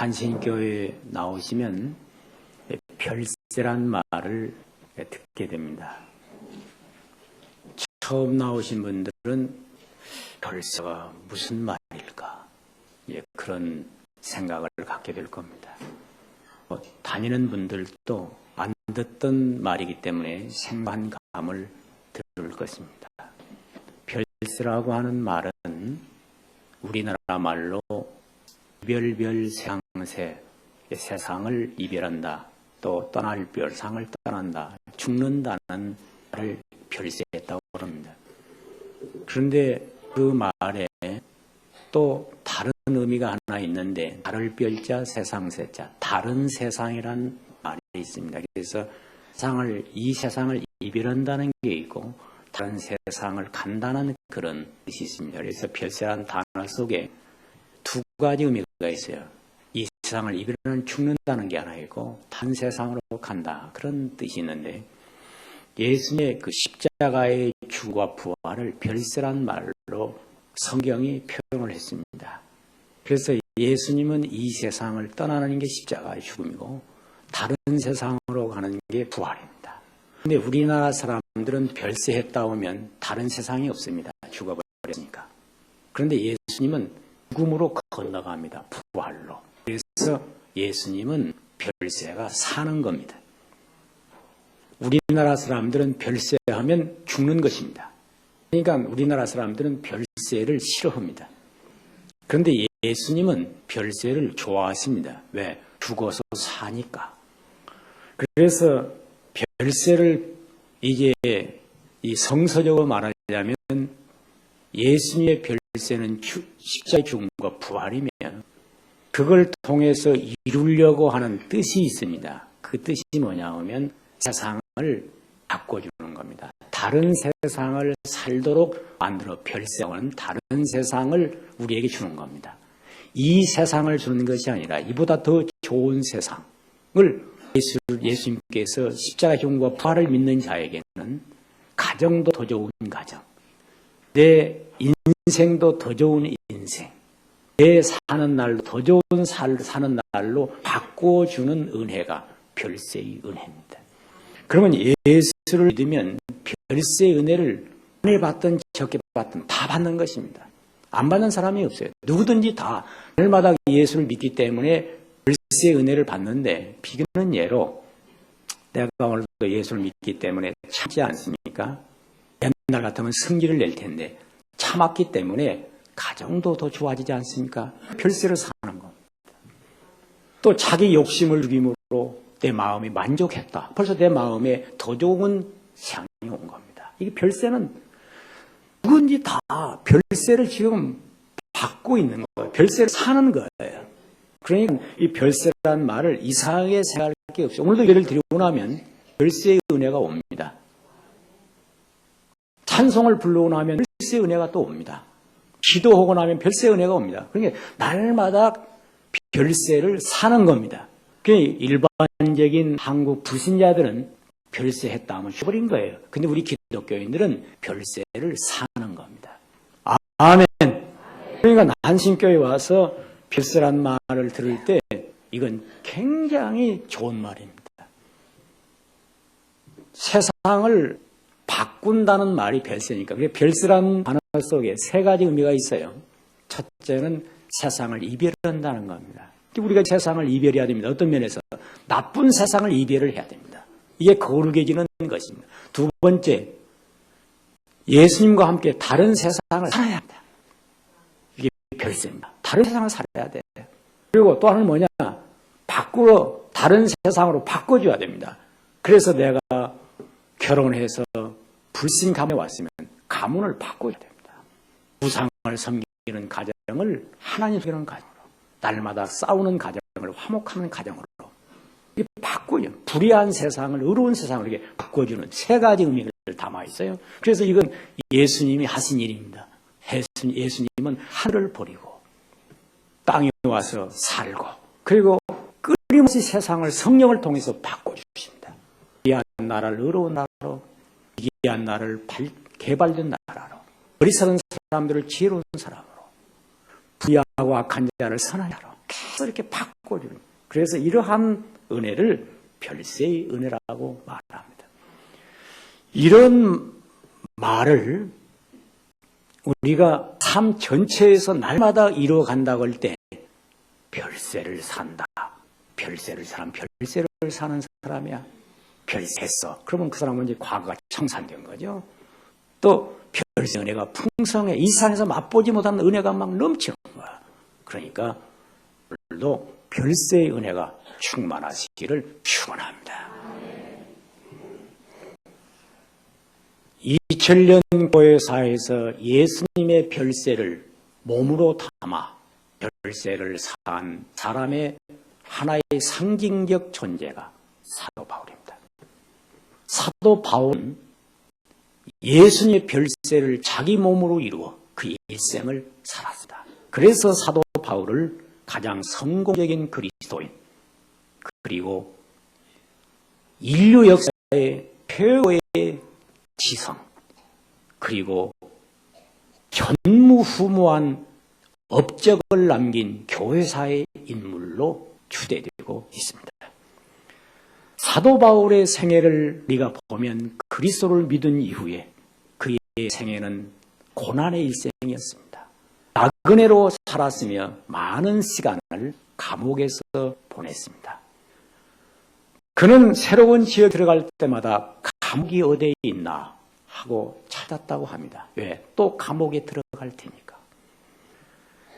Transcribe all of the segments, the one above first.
한신교회에 나오시면 별세란 말을 듣게 됩니다. 처음 나오신 분들은 별세가 무슨 말일까? 그런 생각을 갖게 될 겁니다. 다니는 분들도 안 듣던 말이기 때문에 생소한 감을 들을 것입니다. 별세라고 하는 말은 우리나라 말로 이별별 세상세, 세상을 이별한다, 또 떠날 별, 상을 떠난다, 죽는다는 말을 별세했다고 합니다. 그런데 그 말에 또 다른 의미가 하나 있는데, 다를 별자 세상세자, 다른 세상이란 말이 있습니다. 그래서 이 세상을 이별한다는 게 있고 다른 세상을 간다는 그런 뜻이 있습니다. 그래서 별세란 단어 속에 두 가지 의미가 있어요. 이 세상을 이별하는 죽는다는 게 하나 있고 다른 세상으로 간다, 그런 뜻이 있는데, 예수님의 그 십자가의 죽음과 부활을 별세란 말로 성경이 표현을 했습니다. 그래서 예수님은 이 세상을 떠나는 게 십자가의 죽음이고 다른 세상으로 가는 게 부활입니다. 그런데 우리나라 사람들은 별세했다 오면 다른 세상이 없습니다. 죽어버렸으니까. 그런데 예수님은 죽음으로 건너갑니다. 부활로. 그래서 예수님은 별세가 사는 겁니다. 우리나라 사람들은 별세하면 죽는 것입니다. 그러니까 우리나라 사람들은 별세를 싫어합니다. 그런데 예수님은 별세를 좋아하십니다. 왜? 죽어서 사니까. 그래서 별세를 이게 이 성서적으로 말하자면 예수님의 별세는 십자가의 죽음과 부활이면 그걸 통해서 이루려고 하는 뜻이 있습니다. 그 뜻이 뭐냐 하면 세상을 바꿔주는 겁니다. 다른 세상을 살도록 만들어 별세하는 다른 세상을 우리에게 주는 겁니다. 이 세상을 주는 것이 아니라 이보다 더 좋은 세상을 예수님께서 십자가 죽음과 부활을 믿는 자에게는 가정도 더 좋은 가정, 내 인생도 더 좋은 인생, 내 사는 날도 더 좋은 사는 날로 바꿔주는 은혜가 별세의 은혜입니다. 그러면 예수를 믿으면 별세의 은혜를 많이 받든 적게 받든 다 받는 것입니다. 안 받는 사람이 없어요. 누구든지 다 날마다 예수를 믿기 때문에 별세의 은혜를 받는데, 비교는 예로 내가 오늘도 예수를 믿기 때문에 참지 않습니까? 옛날 같으면 승리를 낼 텐데 참았기 때문에 가정도 더 좋아지지 않습니까? 별세를 사는 겁니다. 또 자기 욕심을 죽임으로 내 마음이 만족했다. 벌써 내 마음에 더 좋은 세상이 온 겁니다. 이게 별세는 누군지 다 별세를 지금 받고 있는 거예요. 별세를 사는 거예요. 그러니까 이 별세라는 말을 이상하게 생각할 게 없어요. 오늘도 예를 드리고 나면 별세의 은혜가 옵니다. 찬송을 부르고 나면 별세의 은혜가 또 옵니다. 기도하고 나면 별세의 은혜가 옵니다. 그러니까 날마다 별세를 사는 겁니다. 일반적인 한국 불신자들은 별세했다 하면 죽어버린 거예요. 근데 우리 기독교인들은 별세를 사는 겁니다. 아멘. 그러니까 한신교회에 와서 별세란 말을 들을 때 이건 굉장히 좋은 말입니다. 세상을 바꾼다는 말이 별세니까. 별세란 단어 속에 세 가지 의미가 있어요. 첫째는 세상을 이별한다는 겁니다. 우리가 세상을 이별해야 됩니다. 어떤 면에서? 나쁜 세상을 이별을 해야 됩니다. 이게 거룩해지는 것입니다. 두 번째, 예수님과 함께 다른 세상을 살아야 합니다. 이게 별세입니다. 다른 세상을 살아야 돼. 그리고 또 하나는 뭐냐? 다른 세상으로 바꿔줘야 됩니다. 그래서 내가 결혼해서 불신 가문에 왔으면 가문을 바꿔줘야 됩니다. 우상을 섬기는 가정을 하나님 섬기는 가정으로, 날마다 싸우는 가정을 화목하는 가정으로 바꾸죠. 불의한 세상을 의로운 세상으로 이렇게 바꿔주는 세 가지 의미를 담아 있어요. 그래서 이건 예수님이 하신 일입니다. 예수님은 하늘을 버리고 땅에 와서 살고, 그리고 끊임없이 세상을 성령을 통해서 바꿔주십니다. 위대한 나라를 의로운 나라로, 위대한 나라를 개발된 나라로, 어리석은 사람들을 지혜로운 사람으로, 부유하고 악한 자를 선한 자로, 계속 이렇게 바꿔주는. 그래서 이러한 은혜를 별세의 은혜라고 말합니다. 이런 말을 우리가 삶 전체에서 날마다 이루어간다고 할 때 별세를 산다. 별세를 사는 사람이야. 별세했어. 그러면 그 사람은 이제 과거가 청산된 거죠. 또 별세 은혜가 풍성해. 이 세상에서 맛보지 못한 은혜가 막 넘치는 거야. 그러니까 오늘도 별세의 은혜가 충만하시기를 축원합니다. 2000년 교회사에서 예수님의 별세를 몸으로 담아 별세를 산 사람의 하나의 상징적 존재가 사도 바울입니다. 사도 바울은 예수님의 별세를 자기 몸으로 이루어 그 일생을 살았습니다. 그래서 사도 바울을 가장 성공적인 그리스도인, 그리고 인류 역사의 최고의 지성, 그리고 전무후무한 업적을 남긴 교회사의 인물로 추대되고 있습니다. 사도 바울의 생애를 우리가 보면 그리스도를 믿은 이후에 그의 생애는 고난의 일생이었습니다. 나그네로 살았으며 많은 시간을 감옥에서 보냈습니다. 그는 새로운 지역에 들어갈 때마다 감옥이 어디에 있나 하고 찾았다고 합니다. 왜? 또 감옥에 들어갈 테니까.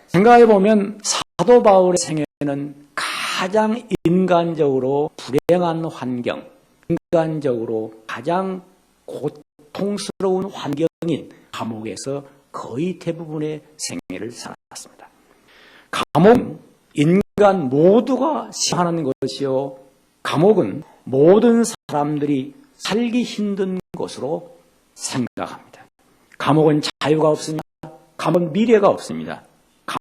생각해보면 사도 바울의 생애는 가장 인간적으로 불행한 환경, 인간적으로 가장 고통스러운 환경인 감옥에서 거의 대부분의 생애를 살았습니다. 감옥은 인간 모두가 싫어하는 것이요, 감옥은 모든 사람들이 살기 힘든 곳으로 생각합니다. 감옥은 자유가 없습니다. 감옥은 미래가 없습니다.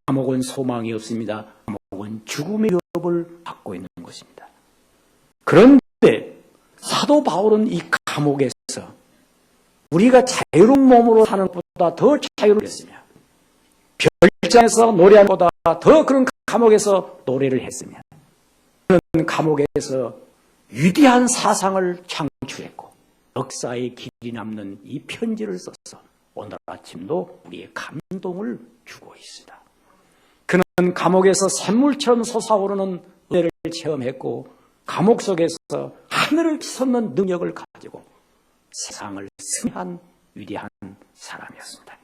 감옥은 소망이 없습니다. 감옥은 죽음의 위협을 받고 있는 것입니다. 그런데 사도 바울은 이 감옥에서 우리가 자유로운 몸으로 사는 것보다 더 자유로웠으며, 별장에서 노래하는 것보다 더 그런 감옥에서 노래를 했으며, 그런 감옥에서 위대한 사상을 창출했고 역사의 길이 남는 이 편지를 써서 오늘 아침도 우리의 감동을 주고 있습니다. 그는 감옥에서 샘물처럼 솟아오르는 은혜를 체험했고 감옥 속에서 하늘을 솟는 능력을 가지고 세상을 승리한 위대한 사람이었습니다.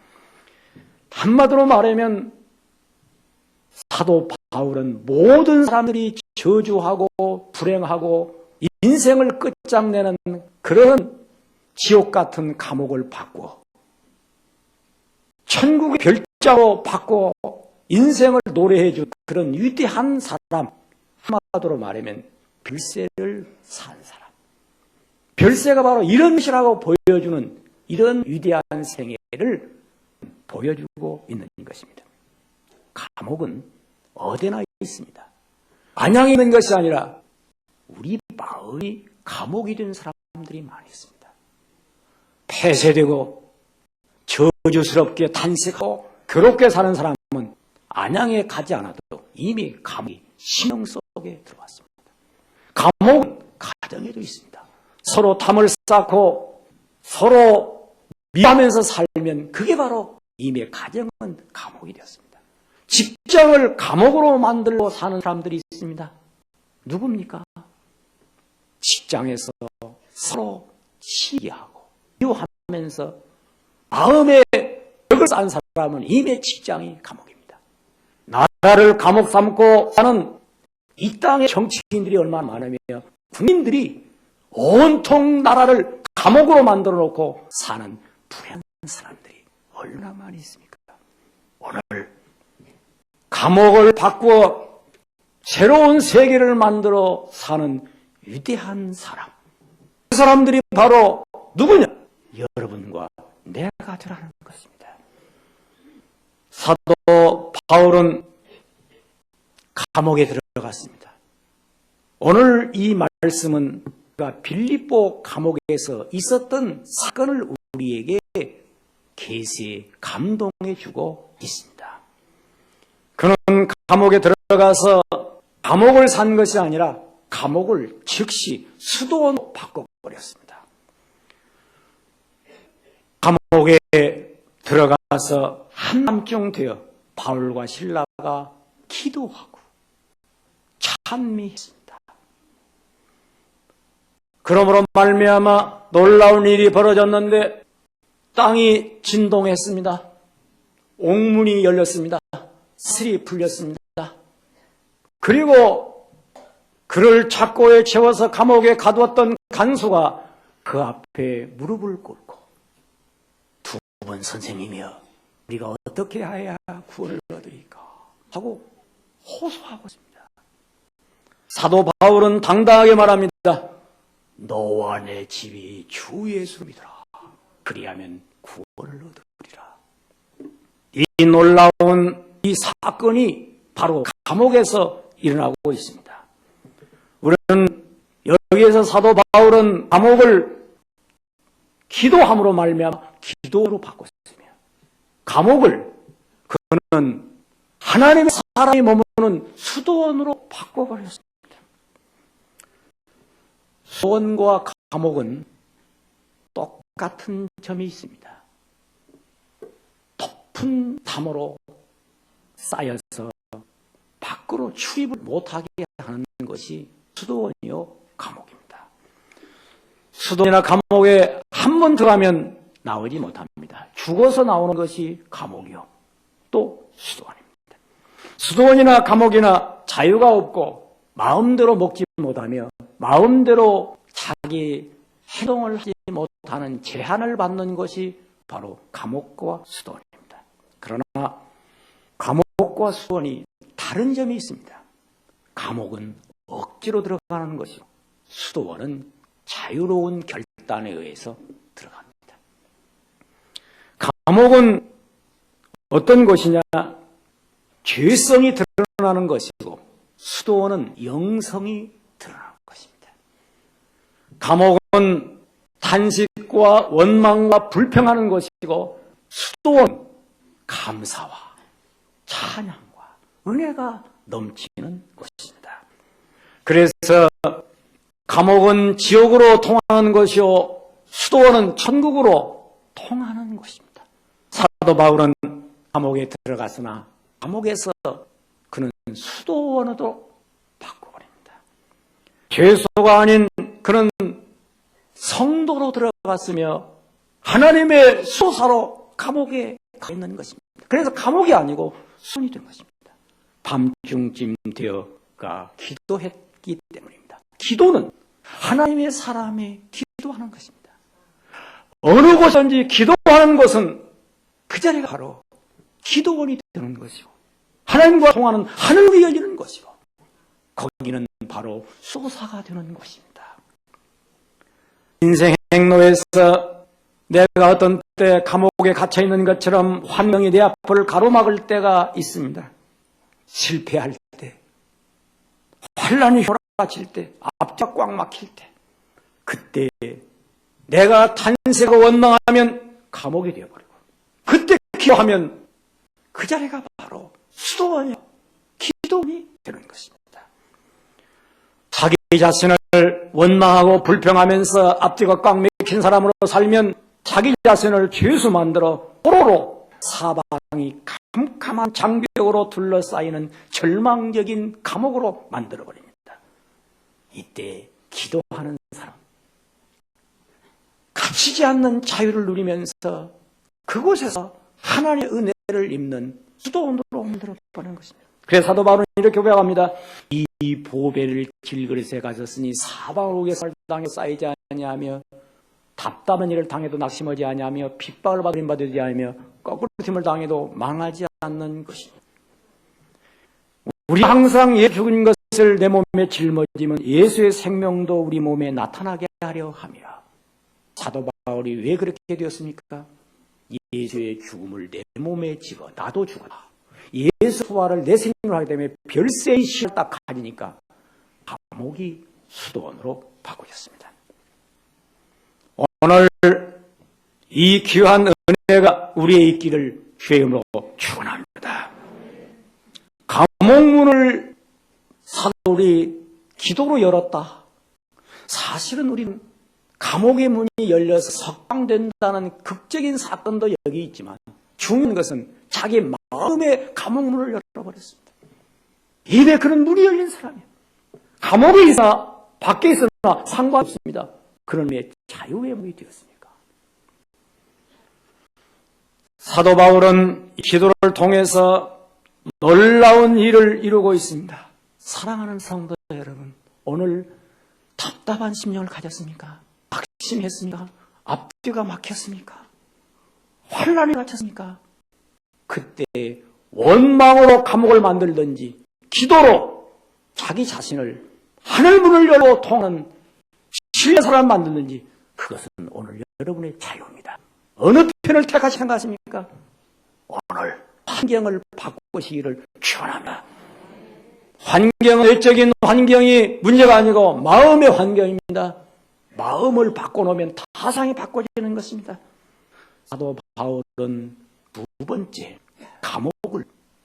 한마디로 말하면 사도 바울은 모든 사람들이 저주하고 불행하고 인생을 끝장내는 그런 지옥 같은 감옥을 바꾸어 천국의 별장으로 바꾸어 인생을 노래해준 그런 위대한 사람, 한마디로 말하면 별세를 산 사람. 별세가 바로 이런 것이라고 보여주는 이런 위대한 생애를 보여주고 있는 것입니다. 감옥은 어디나 있습니다. 안양에 있는 것이 아니라 우리 마을이 감옥이 된 사람들이 많이 있습니다. 폐쇄되고 저주스럽게 탄식하고 괴롭게 사는 사람은 안양에 가지 않아도 이미 감옥이 심령 속에 들어왔습니다. 감옥은 가정에도 있습니다. 서로 탐을 쌓고 서로 미워하면서 살면 그게 바로 이미 가정은 감옥이 되었습니다. 직장을 감옥으로 만들고 사는 사람들이 있습니다. 누굽니까? 직장에서 서로 시기하고 미워하면서 마음에 벽을 쌓은 사람은 이미 직장이 감옥입니다. 나라를 감옥 삼고 사는 이 땅의 정치인들이 얼마나 많으며 국민들이 온통 나라를 감옥으로 만들어 놓고 사는 불행한 사람들이 얼마나 많이 있습니까? 오늘 감옥을 바꾸어 새로운 세계를 만들어 사는 위대한 사람. 그 사람들이 바로 누구냐? 여러분과 내가 되라는 것입니다. 사도 바울은 감옥에 들어갔습니다. 오늘 이 말씀은 빌립보 감옥에서 있었던 사건을 우리에게 계시에 감동해 주고 있습니다. 그는 감옥에 들어가서 감옥을 산 것이 아니라 감옥을 즉시 수도원으로 바꿔버렸습니다. 감옥에 들어가서 한밤중 되어 바울과 실라가 기도하고 찬미했습니다. 그러므로 말미암아 놀라운 일이 벌어졌는데 땅이 진동했습니다. 옥문이 열렸습니다. 슬이 풀렸습니다. 그리고 그를 착고에 채워서 감옥에 가두었던 간수가 그 앞에 무릎을 꿇고 두 번 선생님이여 우리가 어떻게 해야 구원을 얻으리까 하고 호소하고 있습니다. 사도 바울은 당당하게 말합니다. 너와 내 집이 주 예수를 믿으라. 그리하면 구원을 얻으리라. 이 놀라운 이 사건이 바로 감옥에서 일어나고 있습니다. 우리는 여기에서 사도 바울은 감옥을 기도함으로 말미암아 기도로 바꿨으며 감옥을 그는 하나님의 사람이 머무는 수도원으로 바꿔버렸습니다. 수도원과 감옥은 똑같은 점이 있습니다. 높은 담으로 쌓여서 밖으로 출입을 못하게 하는 것이 수도원이요 감옥입니다. 수도원이나 감옥에 한 번 들어가면 나오지 못합니다. 죽어서 나오는 것이 감옥이요 또 수도원입니다. 수도원이나 감옥이나 자유가 없고 마음대로 먹지 못하며 마음대로 자기 행동을 하지 못하는 제한을 받는 것이 바로 감옥과 수도원입니다. 그러나 감옥과 수도원이 다른 점이 있습니다. 감옥은 억지로 들어가는 것이고 수도원은 자유로운 결단에 의해서 들어갑니다. 감옥은 어떤 곳이냐? 죄성이 드러나는 것이고 수도원은 영성이 드러나는 것입니다. 감옥은 탄식과 원망과 불평하는 것이고 수도원 감사와 찬양과 은혜가 넘치는 곳입니다. 그래서 감옥은 지옥으로 통하는 것이요 수도원은 천국으로 통하는 것입니다. 사도 바울은 감옥에 들어갔으나 감옥에서 그는 수도원으로 바꿔버립니다. 죄수가 아닌 그는 성도로 들어갔으며 하나님의 수사로 감옥에 가 있는 것입니다. 그래서 감옥이 아니고 수원이 된 것입니다. 밤중쯤 되어가 기도했기 때문입니다. 기도는 하나님의 사람이 기도하는 것입니다. 어느 곳든지 기도하는 것은 그 자리가 바로 기도원이 되는 것이고 하나님과 통하는 하늘이 열리는 것이고 거기는 바로 수사가 되는 것입니다. 인생 행로에서 내가 어떤 때 감옥에 갇혀있는 것처럼 환경이 내 앞을 가로막을 때가 있습니다. 실패할 때, 환란이 휘몰아칠 때, 앞뒤가 꽉 막힐 때, 그때 내가 탄식하고 원망하면 감옥이 되어버리고 그때 기도하면 그 자리가 바로 수도원이요 기도원이 되는 것입니다. 자기 자신을 원망하고 불평하면서 앞뒤가 꽉 막힌 사람으로 살면 자기 자신을 죄수 만들어 포로로 사방이 캄캄한 장벽으로 둘러싸이는 절망적인 감옥으로 만들어버립니다. 이때 기도하는 사람, 갇히지 않는 자유를 누리면서 그곳에서 하나님의 은혜를 입는 수도원으로 만들어버리는 것입니다. 그래서 사도 바울은 이렇게 고백합니다. 이 보배를 길그릇에 가졌으니 사방옥에 설당에 쌓이지 아니하며 답답한 일을 당해도 낙심하지 아니하며 핍박을 받지 아니하며 거꾸로짐을 당해도 망하지 않는 것입니다. 우리 항상 예수 죽은 것을 내 몸에 짊어지면 예수의 생명도 우리 몸에 나타나게 하려 하며 사도 바울이 왜 그렇게 되었습니까? 예수의 죽음을 내 몸에 집어 나도 죽어라. 예수 부활을 내 생명으로 하기 때문에 별세의 신을 딱 가지니까 감옥이 수도원으로 바꾸었습니다. 오늘 이 귀한 은혜가 우리의 있기를 주의 이름으로 축원합니다. 감옥 감옥문을 사도들이 기도로 열었다. 사실은 우리는 감옥의 문이 열려서 석방된다는 극적인 사건도 여기 있지만 중요한 것은 자기 마음의 감옥문을 열어버렸습니다. 입에 그런 문이 열린 사람이에요. 감옥에 있으나 밖에 있으나 상관없습니다. 그런 왜 자유의 문이 되었습니까? 사도 바울은 기도를 통해서 놀라운 일을 이루고 있습니다. 사랑하는 성도 여러분, 오늘 답답한 심령을 가졌습니까? 낙심했습니까? 앞뒤가 막혔습니까? 환란에 갇혔습니까? 그때 원망으로 감옥을 만들든지 기도로 자기 자신을 하늘문을 열고 통하는 신의 사람 만들든지 그것은 오늘 여러분의 자유입니다. 어느 편을 택하시는 것 같습니까? 오늘 환경을 바꾸시기를 축원합니다. 환경은 외적인 환경이 문제가 아니고 마음의 환경입니다. 마음을 바꿔놓으면 타상이 바꿔지는 것입니다. 사도 바울은 두 번째 감옥을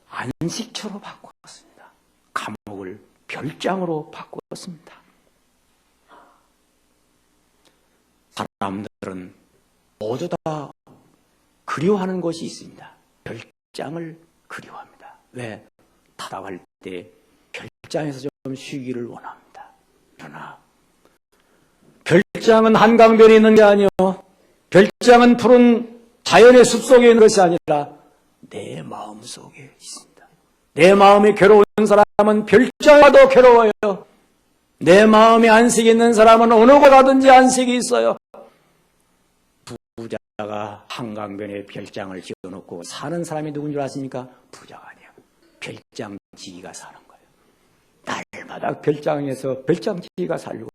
안식처로 바꾸었습니다. 감옥을 별장으로 바꾸었습니다. 사람들은 모두 다 그리워하는 것이 있습니다. 별장을 그리워합니다. 왜? 타닥할 때 별장에서 좀 쉬기를 원합니다. 그러나 별장은 한강변에 있는 게 아니요, 별장은 푸른 자연의 숲속에 있는 것이 아니라 내 마음속에 있습니다. 내 마음이 괴로운 사람은 별장에 가도 괴로워요. 내 마음에 안식이 있는 사람은 어느 곳 가든지 안식이 있어요. 부자가 한강변에 별장을 지어놓고 사는 사람이 누군 줄 아십니까? 부자가 아니에요. 별장지기가 사는 거예요. 날마다 별장에서 별장지기가 살고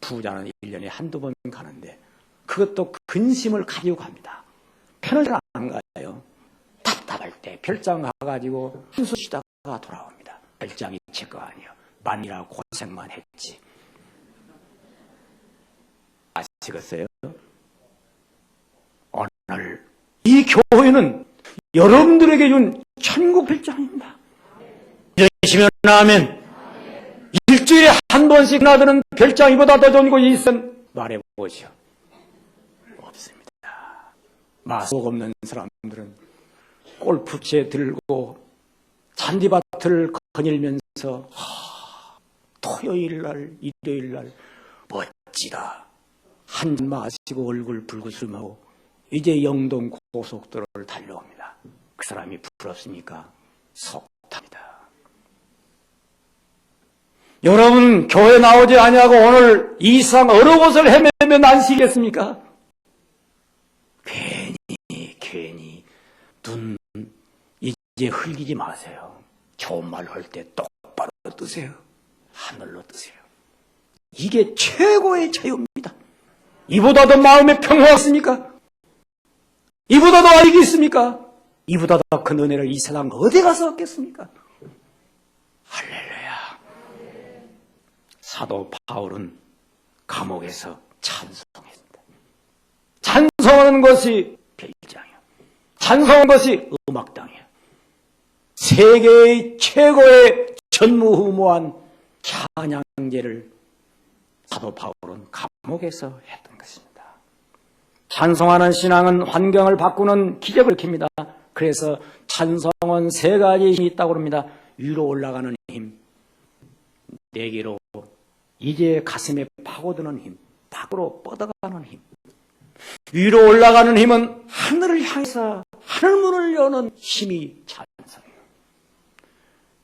부자는 1년에 한두 번 가는데 그것도 근심을 가지고 갑니다. 편을 안 가요. 답답할 때 별장 가가지고 한숨 쉬다가 돌아옵니다. 별장이 제 거 아니에요. 만이라 고생만 했지. 아시겠어요? 오늘 이 교회는 여러분들에게 준 천국 별장입니다. 이러시면 아멘. 일주일에 한 번씩 나드는 별장이보다 더 좋은 곳이 있으면 말해보시오. 없습니다. 마속 없는 사람들은 골프채 들고 잔디밭을 거닐면서 토요일날 일요일날 멋지다 한잔 마시고 얼굴 붉으스름하고 이제 영동 고속도로를 달려옵니다. 그 사람이 부럽습니까? 속탑니다. 여러분 교회 나오지 아니하고 오늘 이 세상 어느 곳을 헤매면 안시겠습니까? 괜히 눈 이제 흘리지 마세요. 좋은 말 할 때 똑바로 뜨세요. 하늘로 뜨세요. 이게 최고의 자유입니다. 이보다 더 마음의 평화가 있습니까? 이보다 더 알기 있습니까? 이보다 더 큰 은혜를 이 세상 어디 가서 얻겠습니까? 할렐루야. 사도 바울은 감옥에서 찬송했습니다. 찬송하는 것이 별장이에요. 찬송하는 것이 음악당이에요. 세계의 최고의 전무후무한 찬양제를 사도 바울은 감옥에서 했던 것입니다. 찬송하는 신앙은 환경을 바꾸는 기적을 킵니다. 그래서 찬송은 세 가지 힘이 있다고 합니다. 위로 올라가는 힘, 내게로 이제 가슴에 파고드는 힘, 밖으로 뻗어가는 힘. 위로 올라가는 힘은 하늘을 향해서 하늘문을 여는 힘이 찬송이에요.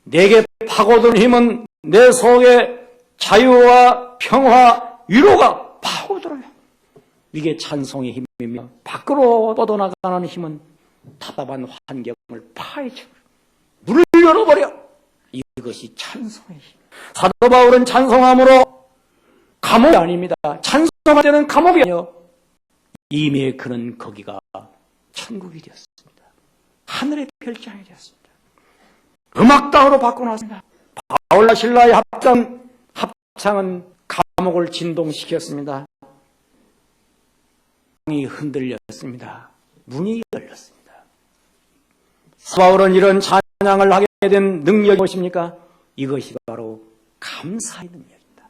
내게 파고드는 힘은 내 속에 자유와 평화, 위로가 파고들어요. 이게 찬송의 힘이며 밖으로 뻗어나가는 힘은 답답한 환경을 파헤쳐 문을 열어버려. 이것이 찬송의 힘. 사도 바울은 찬송함으로 감옥이 아닙니다. 찬송할 때는 감옥이 아니요, 이미 그는 거기가 천국이 되었습니다. 하늘의 별장이 되었습니다. 음악당으로 바꿔놨습니다. 바울과 실라의 합창은 감옥을 진동시켰습니다. 땅이 흔들렸습니다. 문이 열렸습니다. 바울은 이런 찬양을 하게 된 능력이 무엇입니까? 이것이 바로 감사의 능력입니다.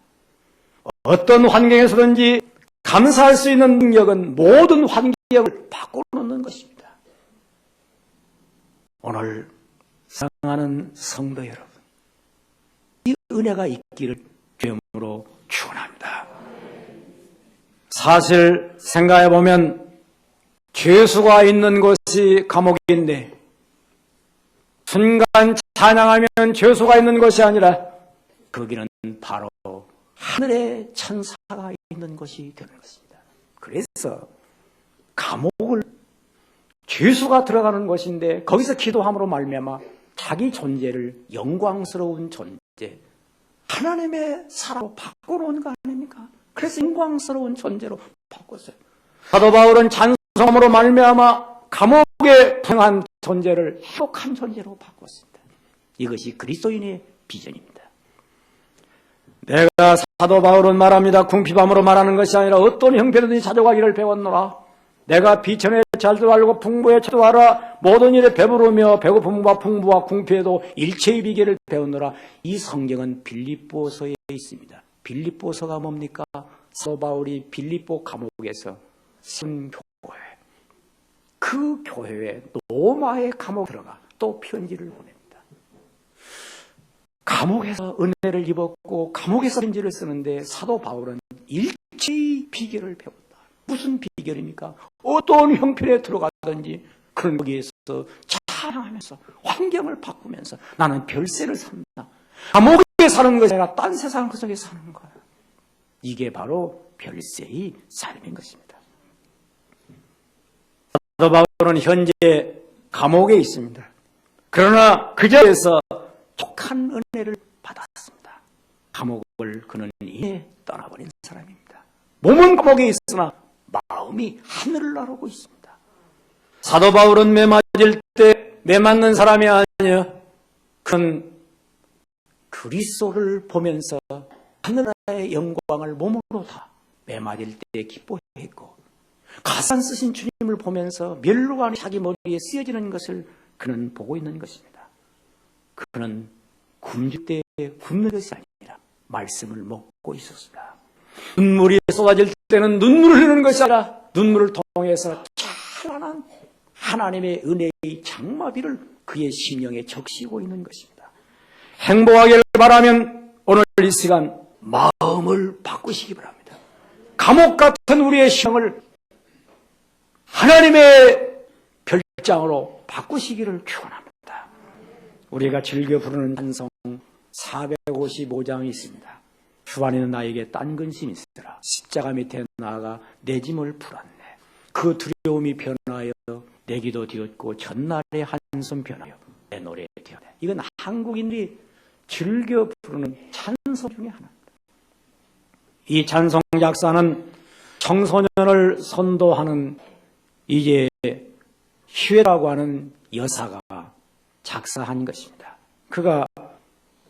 어떤 환경에서든지 감사할 수 있는 능력은 모든 환경을 바꿔놓는 것입니다. 오늘 사랑하는 성도 여러분, 이 은혜가 있기를 주님으로 축원합니다. 사실 생각해보면 죄수가 있는 곳이 감옥인데 순간 찬양하면 죄수가 있는 것이 아니라 거기는 바로 하늘의 천사가 있는 것이 되는 것입니다. 그래서 감옥을 죄수가 들어가는 것인데 거기서 기도함으로 말미암아 자기 존재를 영광스러운 존재, 하나님의 사랑으로 바꿔놓은 거 아닙니까? 그래서 영광스러운 존재로 바꿨어요. 사도 바울은 찬송함으로 말미암아 감옥에 평한 존재를 행복한 존재로 바꿨습니다. 이것이 그리스도인의 비전입니다. 내가 사도 바울은 말합니다. 궁핍함으로 말하는 것이 아니라 어떤 형편이든지 찾아가기를 배웠노라. 내가 비천에 잘도 알고 풍부에 잘도 알아 모든 일에 배부르며 배고픔과 풍부와 궁핍에도 일체의 비결을 배웠노라. 이 성경은 빌립보서에 있습니다. 빌립보서가 뭡니까? 사도 바울이 빌립보 감옥에서 세운 교회, 그 교회에 로마의 감옥 들어가 또 편지를 보냅니다. 감옥에서 은혜를 입었고 감옥에서 편지를 쓰는데 사도 바울은 일체의 비결을 배웠다. 무슨 비결입니까? 어떤 형편에 들어가든지 그런 거기에서 찬양하면서 환경을 바꾸면서 나는 별세를 산다. 감옥에 사는 것이 아니라 딴 세상 그 속에 사는 거야. 이게 바로 별세의 삶인 것입니다. 사도 바울은 현재 감옥에 있습니다. 그러나 그 자리에서 족한 은혜를 받았습니다. 감옥을 그는 이에 떠나버린 사람입니다. 몸은 감옥에 있으나 마음이 하늘을 나르고 있습니다. 사도 바울은 매 맞을 때 매 맞는 사람이 아니에요. 그는 그리스도를 보면서 하늘의 영광을 몸으로 다 매 맞을 때 기뻐했고 가산 쓰신 주님을 보면서 멸루관이 자기 머리에 쓰여지는 것을 그는 보고 있는 것입니다. 그는 굶을 때 굶는 것이 아니라 말씀을 먹고 있었습니다. 눈물이 쏟아질 때는 눈물을 흘리는 것이 아니라 눈물을 통해서 찬란한 하나님의 은혜의 장마비를 그의 심령에 적시고 있는 것입니다. 행복하기를 바라면 오늘 이 시간 마음을 바꾸시기 바랍니다. 감옥 같은 우리의 심령을 하나님의 별장으로 바꾸시기를 축원합니다. 우리가 즐겨 부르는 찬송 455장이 있습니다. 주 안에는 나에게 딴 근심이 있으라. 십자가 밑에 나아가 내 짐을 풀었네. 그 두려움이 변하여 내 기도 되었고 전날의 한숨 변하여 내 노래 되었네. 이건 한국인들이 즐겨 부르는 찬송 중에 하나입니다. 이 찬송 작사는 청소년을 선도하는 이제 희회라고 하는 여사가 작사한 것입니다. 그가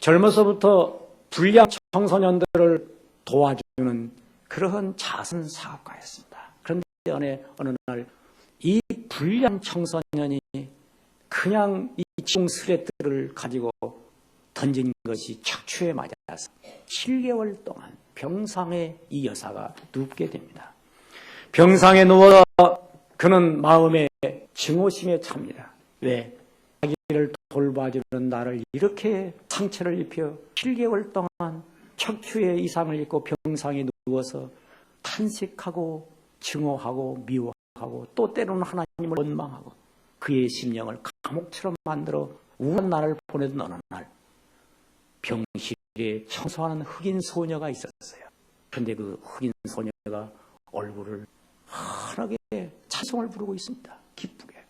젊어서부터 불량 청소년들을 도와주는 그러한 자선 사업가였습니다. 그런데 어느 날 이 불량 청소년이 그냥 이 지붕 스레트를 가지고 던진 것이 척추에 맞아서 7개월 동안 병상에 이 여사가 눕게 됩니다. 병상에 누워 그는 마음에 증오심에 찹니다. 왜? 자기를 돌봐주는 나를 이렇게 상처를 입혀 7개월 동안 척추에 이상을 입고 병상에 누워서 탄식하고 증오하고 미워하고 또 때로는 하나님을 원망하고 그의 심령을 감옥처럼 만들어 우울한 날을 보내던 어느 날 병실에 청소하는 흑인 소녀가 있었어요. 그런데 그 흑인 소녀가 얼굴을 환하게 찬송을 부르고 있습니다. 기쁘게.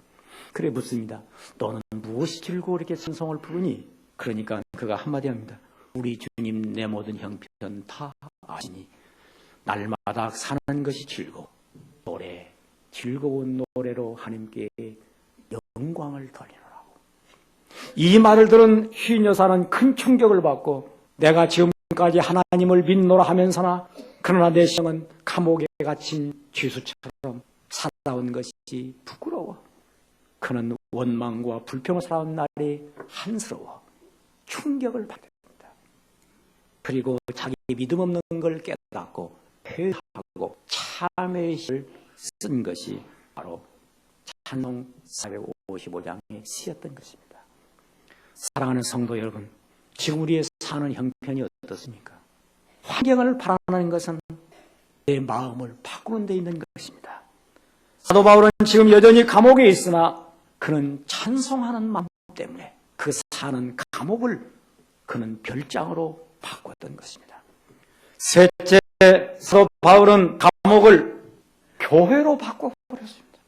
그래 묻습니다. 너는 무엇이 즐거워 이렇게 찬송을 부르니? 그러니까 그가 한마디 합니다. 우리 주님 내 모든 형편 다 아시니 날마다 사는 것이 즐거워. 노래, 즐거운 노래로 하나님께 영광을 돌리노라고. 이 말을 들은 휘인 여사는 큰 충격을 받고 내가 지금까지 하나님을 믿노라 하면서나 그러나 내 심령은 감옥에 갇힌 죄수처럼 살아온 것이 부끄러워. 그는 원망과 불평을 살아온 날이 한스러워. 충격을 받게 됩니다. 그리고 자기 믿음 없는 걸 깨닫고 회개하고 참회의 힘을 쓴 것이 바로 찬송 455장의 시였던 것입니다. 사랑하는 성도 여러분, 지금 우리의 사는 형편이 어떻습니까? 환경을 바라는 것은 내 마음을 바꾸는 데 있는 것입니다. 사도 바울은 지금 여전히 감옥에 있으나 그는 찬송하는 마음 때문에 그 사는 감옥을 그는 별장으로 바꿨던 것입니다. 셋째, 사도 바울은 감옥을 교회로 바꿔버렸습니다.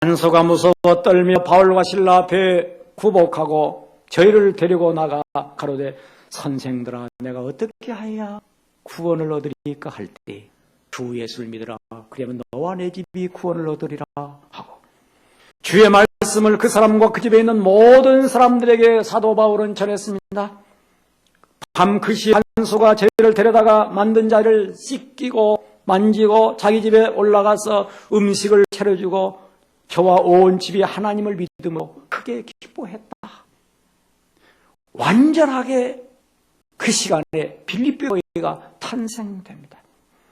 간수가 무서워 떨며 바울과 실라 앞에 구복하고 저희를 데리고 나가 가로되 선생들아 내가 어떻게 하여야 구원을 얻으리까 할 때 주 예수를 믿으라. 그러면 너와 내 집이 구원을 얻으리라 하고 주의 말씀을 그 사람과 그 집에 있는 모든 사람들에게 사도 바울은 전했습니다. 밤 그 시에 간수가 저희를 데려다가 만든 자리를 씻기고 만지고 자기 집에 올라가서 음식을 차려주고 저와 온 집이 하나님을 믿음으로 크게 기뻐했다. 완전하게 그 시간에 빌립보 교회가 탄생됩니다.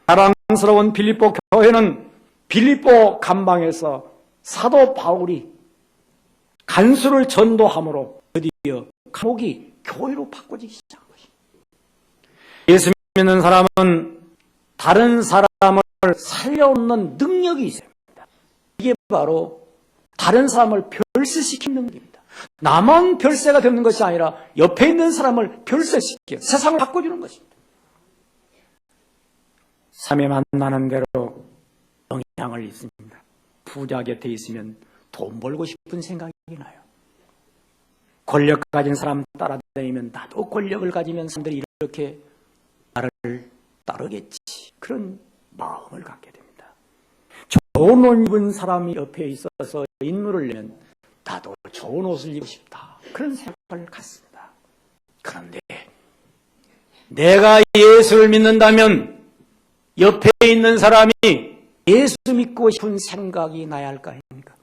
자랑스러운 빌립보 교회는 빌립보 감방에서 사도 바울이 간수를 전도함으로 드디어 감옥이 교회로 바꿔지기 시작한 것입니다. 예수 믿는 사람은 다른 사람을 살려놓는 능력이 있습니다. 이게 바로 다른 사람을 별세시키는 능력입니다. 나만 별세가 되는 것이 아니라 옆에 있는 사람을 별세시켜 세상을 바꿔주는 것입니다. 삶에 만나는 대로 영향을 입습니다. 부자 곁에 있으면 돈 벌고 싶은 생각이 나요. 권력 가진 사람 따라다니면 나도 권력을 가지면 사람들이 이렇게 나를 따르겠지. 그런 마음을 갖게 됩니다. 좋은 옷 입은 사람이 옆에 있어서 인물을 내면 나도 좋은 옷을 입고 싶다. 그런 생각을 갖습니다. 그런데 내가 예수를 믿는다면 옆에 있는 사람이 예수 믿고 싶은 생각이 나야 할 거 아닙니까?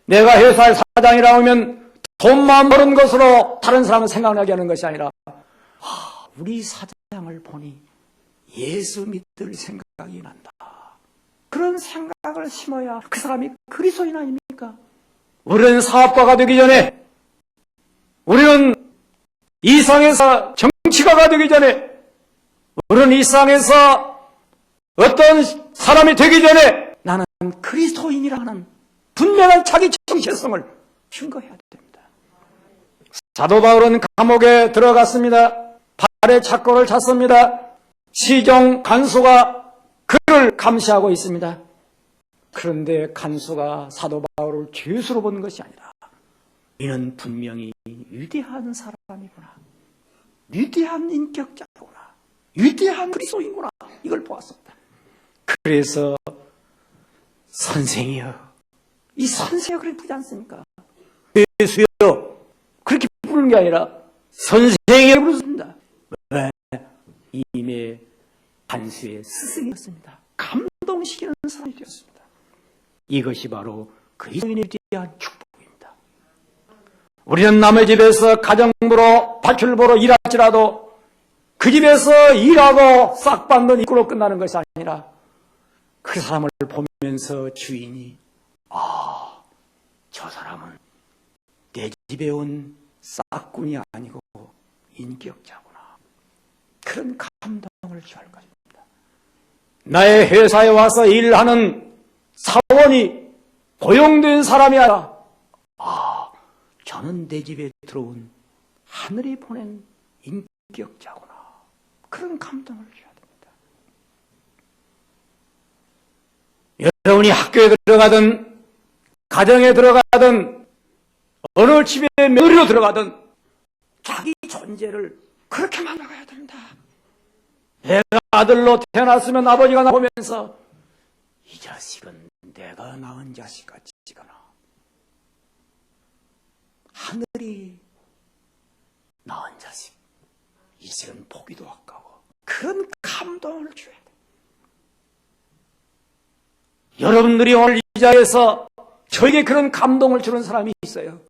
내가 회사의 사장이라 하면 돈만 버는 것으로 다른 사람을 생각나게 하는 것이 아니라 우리 사장을 보니 예수 믿을 생각이 난다. 그런 생각을 심어야 그 사람이 그리스도인 아닙니까? 우리는 사업가가 되기 전에, 우리는 이 세상에서 정치가가 되기 전에, 우리는 이 세상에서 어떤 사람이 되기 전에 나는 그리스도인이라는 분명한 자기 정체성을 증거해야 됩니다. 사도 바울은 감옥에 들어갔습니다. 발에 착고를 찼습니다. 시종 간수가 그를 감시하고 있습니다. 그런데 간수가 사도 바울을 죄수로 본 것이 아니라 이는 분명히 위대한 사람이구나. 위대한 인격자구나. 위대한 그리스도인구나. 이걸 보았습니다. 그래서 선생이여. 이 선생이여 그렇게 부르지 않습니까? 예수여. 그렇게 부르는 게 아니라 선생이여 부르습니다. 왜? 이미 간수의 스승이었습니다. 감동시키는 사람이 되었습니다. 이것이 바로 그리스도인에 대한 축복입니다. 우리는 남의 집에서 가정부로 밭을 일할지라도 그 집에서 일하고 싹 받는 입구로 끝나는 것이 아니라 그 사람을 보면서 주인이 저 사람은 내 집에 온 싹꾼이 아니고 인격자구나. 그런 감동을 취할 것입니다. 나의 회사에 와서 일하는 사원이 고용된 사람이 아니라 저는 내 집에 들어온 하늘이 보낸 인격자구나. 그런 감동을 줘야 됩니다. 여러분이 학교에 들어가든 가정에 들어가든 어느 집에 며느리로 들어가든 자기 존재를 그렇게 만들어가야 됩니다. 내가 아들로 태어났으면 아버지가 나 보면서 이 자식은 내가 낳은 자식 같지거나 하늘이 낳은 자식, 이 자식은 보기도 아까워. 그런 감동을 줘야 돼. 여러분들이 오늘 이 자리에서 저에게 그런 감동을 주는 사람이 있어요.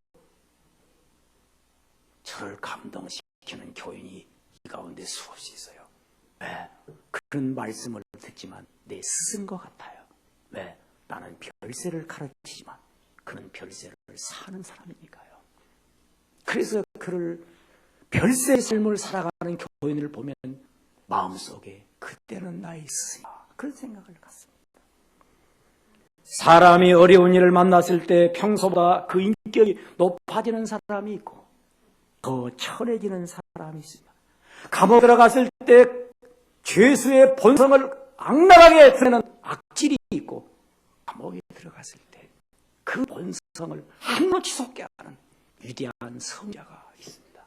저를 감동시키는 교인이 이 가운데 수없이 있어요. 왜? 그런 말씀을 듣지만 내 쓴 것 같아요. 왜? 나는 별세를 가르치지만 그는 별세를 사는 사람이니까요. 그래서 그를 별세의 삶을 살아가는 교인을 보면 마음속에 그때는 나의 스승이다, 그런 생각을 갖습니다. 사람이 어려운 일을 만났을 때 평소보다 그 인격이 높아지는 사람이 있고 더 천해지는 사람이 있습니다. 감옥에 들어갔을 때 죄수의 본성을 악랄하게 드러내는 악질이 있고, 감옥에 들어갔을 때 그 본성을 한로 치솟게 하는 위대한 성자가 있습니다.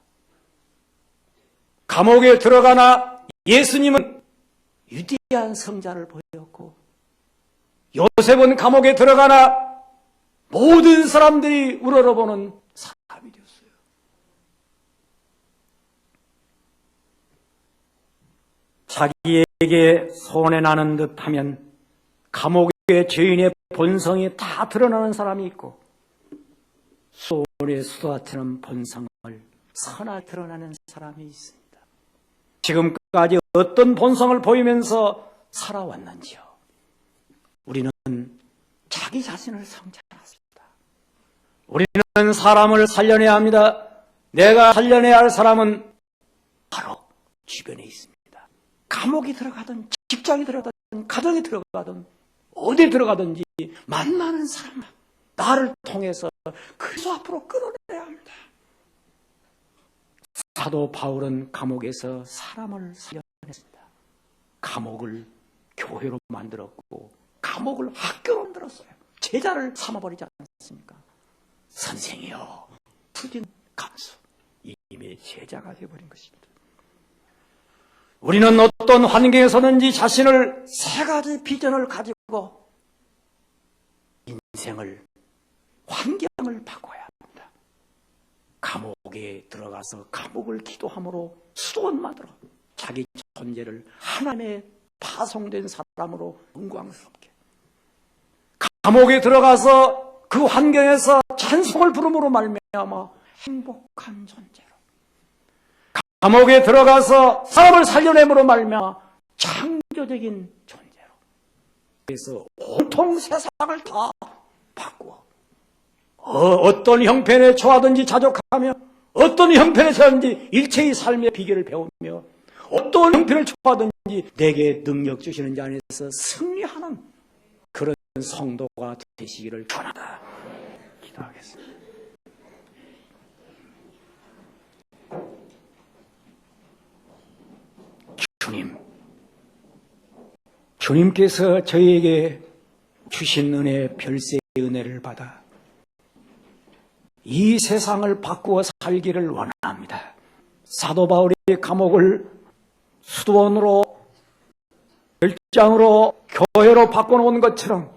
감옥에 들어가나 예수님은 위대한 성자를 보였고, 요셉은 감옥에 들어가나 모든 사람들이 우러러보는 사람이 되었어요. 자기에게 손해나는 듯하면 감옥의 죄인의 본성이 다 드러나는 사람이 있고, 소울의 수도처럼 본성을 선하게 드러나는 사람이 있습니다. 지금까지 어떤 본성을 보이면서 살아왔는지요? 우리는 자기 자신을 성찰했습니다. 우리는 사람을 살려내야 합니다. 내가 살려내야 할 사람은 바로 주변에 있습니다. 감옥에 들어가든 직장에 들어가든 가정에 들어가든 어디 들어가든지 만나는 사람, 나를 통해서 그리스도 앞으로 끌어내야 합니다. 사도 바울은 감옥에서 사람을 살려냈습니다. 감옥을 교회로 만들었고 감옥을 학교로 만들었어요. 제자를 삼아버리지 않았습니까? 선생이여, 푸진 감수, 이미 제자가 되어버린 것입니다. 우리는 어떤 환경에서든지 자신을 세 가지 비전을 가지고 인생을, 환경을 바꿔야 합니다. 감옥에 들어가서 감옥을 기도함으로 수도원 만들어 자기 존재를 하나님의 파송된 사람으로 영광스럽게, 감옥에 들어가서 그 환경에서 찬송을 부름으로 말미암아 행복한 존재로, 감옥에 들어가서 사람을 살려냄으로 말미암아 창조적인 존재로, 그래서 온통 세상을 다 바꾸어 어떤 형편에 처하든지 자족하며 어떤 형편에 처하든지 일체의 삶의 비결을 배우며 어떤 형편을 처하든지 내게 능력 주시는 자 안에서 승리하는 그런 성도가 되시기를 원하다. 기도하겠습니다. 주님께서 저희에게 주신 은혜, 별세의 은혜를 받아 이 세상을 바꾸어 살기를 원합니다. 사도 바울이 감옥을 수도원으로, 별장으로, 교회로 바꿔놓은 것처럼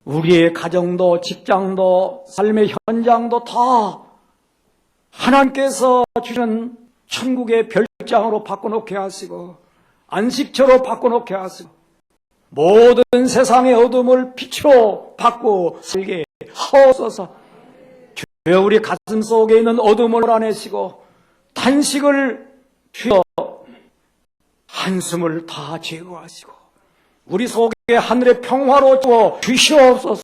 우리의 가정도, 직장도, 삶의 현장도 다 하나님께서 주시는 천국의 별장으로 바꿔놓게 하시고 안식처로 바꿔놓게 하시고 모든 세상의 어둠을 빛으로 바꾸어 살게 하옵소서. 주여, 우리 가슴 속에 있는 어둠을 몰아내시고 탄식을 주여 한숨을 다 제거하시고 우리 속에 하늘의 평화로 주어 주시옵소서.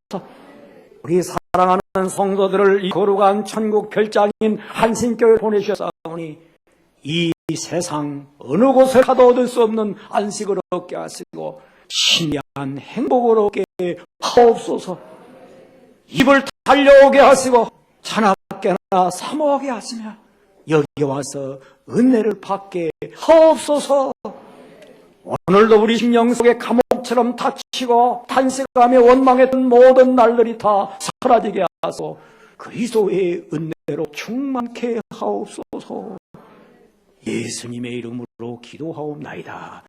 우리 사랑하는 성도들을 이 거룩한 천국 별장인 한신교회에 보내주셨사오니 이 세상 어느 곳에 가도 얻을 수 없는 안식을 얻게 하시고 신비한 행복을 얻게 하옵소서. 입을 달려오게 하시고 자나깨나 사모하게 하시며 여기 와서 은혜를 받게 하옵소서. 오늘도 우리 심령 속에 감옥처럼 닫히고 탄식하며 원망했던 모든 날들이 다 사라지게 하소서. 그리스도의 은혜로 충만케 하옵소서. 예수님의 이름으로 기도하옵나이다.